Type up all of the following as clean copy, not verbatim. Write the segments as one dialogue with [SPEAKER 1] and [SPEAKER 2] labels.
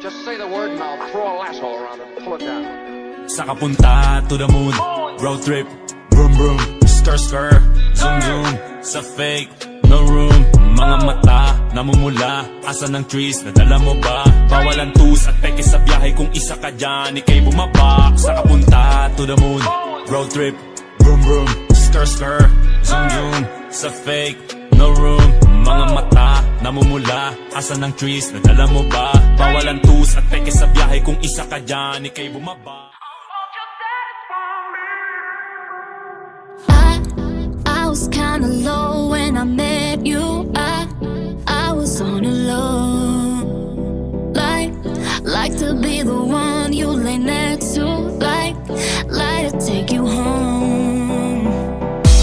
[SPEAKER 1] Just say the word and I'll throw a lasso around it and pull it down.
[SPEAKER 2] Saka punta to the moon, road trip, vroom vroom, skr skr, zoom zoom, sa fake, no room. Mga mata, namumula, asa ng trees, nadala mo ba? Bawalan tus at peke sa biyahe kung isa ka dyan, ikay bumaba. Saka punta to the moon, road trip, vroom vroom, skr skr, zoom zoom, sa fake, no room. Mga mata, namumula, asa ng trees, nadala mo ba? Bawalan tus at peke sa biyahe kung isa ka dyan, ikay bumaba.
[SPEAKER 3] I was kinda low when I met you. I was on a low. Like to be the one you lay next to. Like to take you home.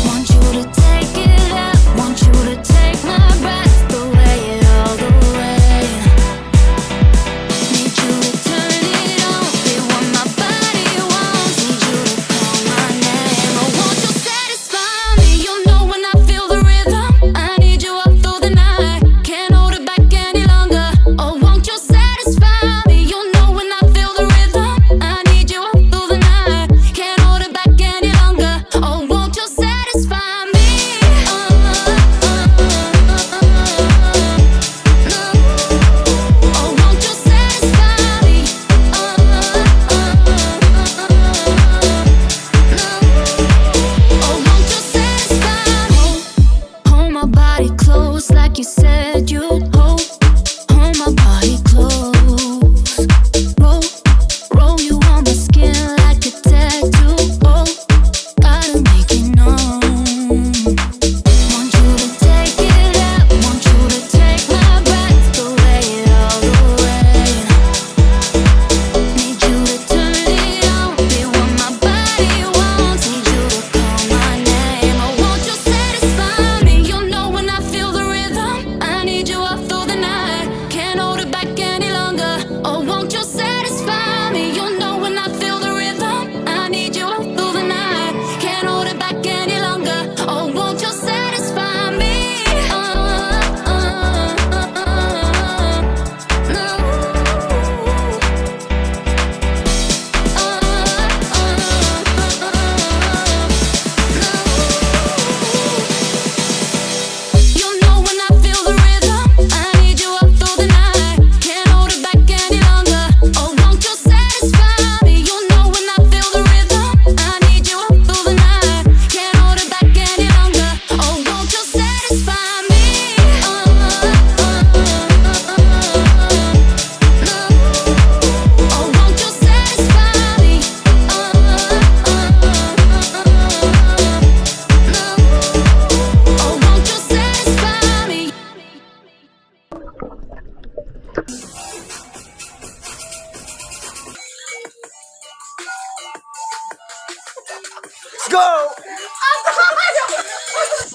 [SPEAKER 3] Want you to take it up. Want you to take my breath away, all the way. Need you to turn it on. Be what my body wants. Need you to call my name. I want you to satisfy me. You know when I feel the rhythm. I need you up through the night. Can't hold it back any longer. Oh, won't you satisfy me? You know when I feel the rhythm. I need you up through the night. Can't hold it back any longer. Oh, won't you satisfy me? Oh, won't you satisfy me? Oh, won't you satisfy me? Hold my body close like you said you'd hold. Hold my body close. Roll you on my skin like a tattoo. Oh, gotta make it known. Want you to take it up. Want you to take my breath away, all the way. Need you to turn it on. Be what my body wants. Need you to call my name. Oh, won't you satisfy me? You know when I feel the rhythm. I need you up through the night. Can't hold it back any longer. Oh, won't you satisfy me? You know when I feel the rhythm. I need you up through the night. Can't hold it back any longer. Oh, won't you satisfy me? You know when I feel the rhythm. I need you up through the night. Can't hold it back any longer. Oh, won't you satisfy me? You know when I feel the rhythm. I need you up through the night. Can't hold it back any longer. Oh, won't you satisfy me? Oh, won't you satisfy me? Oh, won't you satisfy me?
[SPEAKER 1] Let's go!